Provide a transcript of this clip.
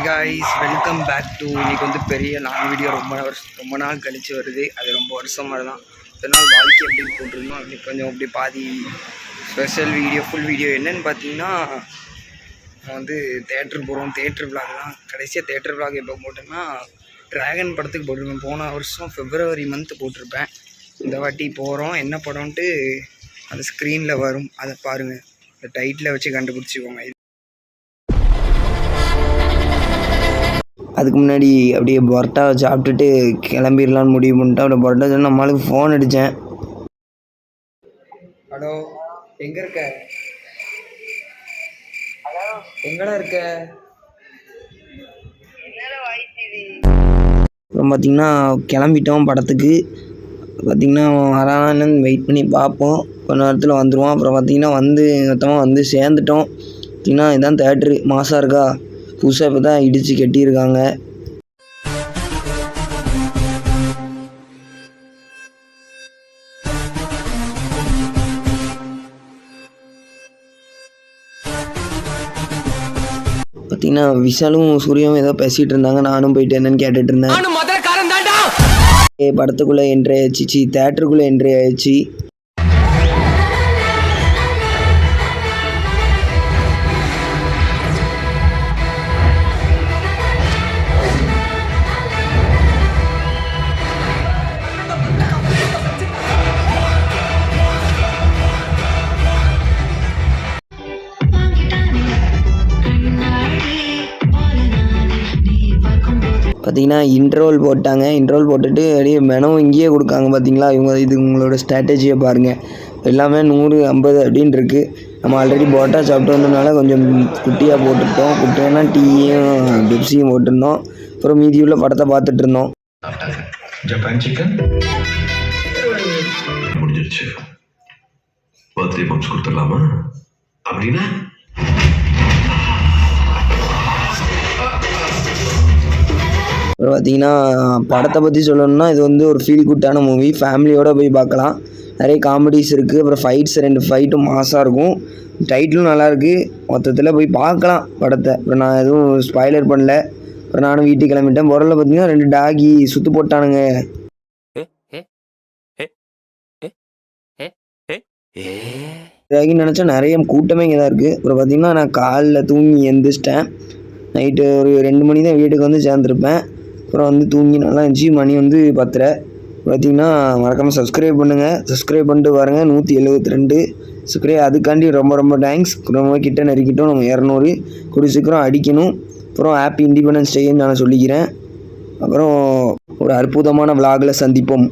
guys, welcome back to இன்னைக்கு வந்து பெரிய லாங் வீடியோ ரொம்ப நாள் கழிச்சு வருது. அது ரொம்ப வருஷம் மாதிரி தான். இதனால் வாழ்க்கை எப்படி போட்டிருந்தோம் இன்னைக்கு கொஞ்சம் அப்படி பாதி ஸ்பெஷல் வீடியோ ஃபுல் வீடியோ என்னென்னு பார்த்தீங்கன்னா வந்து தேட்டருக்கு போகிறோம். தேட்டர் விளாக் தான். கடைசியாக தேட்டர் விளாக் எப்போ போட்டேன்னா ட்ராகன் படத்துக்கு போட்டிருப்பேன். போன வருஷம் February month போட்டிருப்பேன். இந்த வாட்டி போகிறோம். என்ன படம்ன்ட்டு அந்த ஸ்க்ரீனில் வரும், அதை பாருங்கள். இந்த டைட்டில் வச்சு கண்டுபிடிச்சிக்கோங்க. அதுக்கு முன்னாடி அப்படியே பரோட்டா சாப்பிட்டுட்டு கிளம்பிடலான்னு முடிவு பண்ணிட்டேன். அப்படியே பரோட்டா சொன்னால் நம்மளுக்கு ஃபோன் அடித்தேன். ஹலோ, எங்கே இருக்க? எங்கடா இருக்க? அப்புறம் பார்த்திங்கன்னா கிளம்பிட்டோம் படத்துக்கு. பார்த்திங்கன்னா வரான்னு வெயிட் பண்ணி பார்ப்போம். கொஞ்ச நேரத்தில் வந்துடுவோம். அப்புறம் பார்த்திங்கன்னா வந்து மொத்தமாக வந்து சேர்ந்துட்டோம். பார்த்திங்கன்னா இதுதான் தேட்ரு. மாசாக இருக்கா? புதுசாக இப்போ தான் இடித்து கட்டியிருக்காங்க. பார்த்தீங்கன்னா விஷாலும் சூர்யாவும் ஏதோ பேசிகிட்டு இருந்தாங்க. நானும் போயிட்டு என்னன்னு கேட்டுட்டு இருந்தேன். படத்துக்குள்ளே என்ட்ரி ஆயிடுச்சு, தேட்டருக்குள்ளே என்ட்ரி ஆயிடுச்சு. பார்த்தீங்கன்னா இன்ட்ரோல் போட்டாங்க. இன்ட்ரோல் போட்டுட்டு அப்படியே மெனவும் இங்கேயே கொடுக்காங்க. பார்த்தீங்களா, இது உங்களோட ஸ்ட்ராட்டஜியை பாருங்கள். எல்லாமே 100, 50 அப்படின்னு இருக்குது. நம்ம ஆல்ரெடி பரோட்டா சாப்பிட்டு வந்ததுனால கொஞ்சம் குட்டியாக போட்டுட்டோம். குட்டியாக டீயும் பெப்சியும் போட்டிருந்தோம். அப்புறம் மீதி உள்ள படத்தை பார்த்துட்டு இருந்தோம். ஜப்பான் சிக்கன் முடிஞ்சிருச்சு. பர்த்டே பம்ப்ஸ் கொடுத்துடலாமா? அப்படின்னா அப்புறம் பார்த்திங்கன்னா படத்தை பற்றி சொல்லணும்னா இது வந்து ஒரு ஃபீல் குட்டான மூவி. ஃபேமிலியோடு போய் பார்க்கலாம். நிறைய காமெடிஸ் இருக்குது. அப்புறம் ஃபைட்ஸ் 2 ஃபைட்டும் மாசாக இருக்கும். டைட்டிலும் நல்லாயிருக்கு. மொத்தத்தில் போய் பார்க்கலாம் படத்தை. அப்புறம் நான் எதுவும் ஸ்பாய்லர் பண்ணல. அப்புறம் நானும் வீட்டுக்கு கிளம்பிட்டேன். பொருளில் பார்த்திங்கன்னா 2 டாகி சுற்று போட்டானுங்க. டாகின்னு நினச்சா நிறைய கூட்டமே இங்கே தான் இருக்குது. அப்புறம் பார்த்திங்கன்னா நான் காலைல தூங்கி எந்திரிச்சிட்டேன். நைட்டு ஒரு 2 மணி தான் வீட்டுக்கு வந்து சேர்ந்துருப்பேன். அப்புறம் வந்து தூங்கி நல்லா இருந்துச்சு. மணி வந்து 10:30. பார்த்திங்கன்னா மறக்காமல் சப்ஸ்கிரைப் பண்ணுங்கள். சப்ஸ்கிரைப் பண்ணிட்டு பாருங்கள். 172 சப்ஸ்கிரைப். அதுக்காண்டி ரொம்ப ரொம்ப தேங்க்ஸ். ரொம்ப கிட்ட நெருக்கிட்டோம். நம்ம 200 கூடிய சீக்கிரம் அடிக்கணும். அப்புறம் ஹாப்பி இண்டிபெண்டன்ஸ் டேன்னு நான் சொல்லிக்கிறேன். அப்புறம் ஒரு அற்புதமான விளாகில் சந்திப்போம்.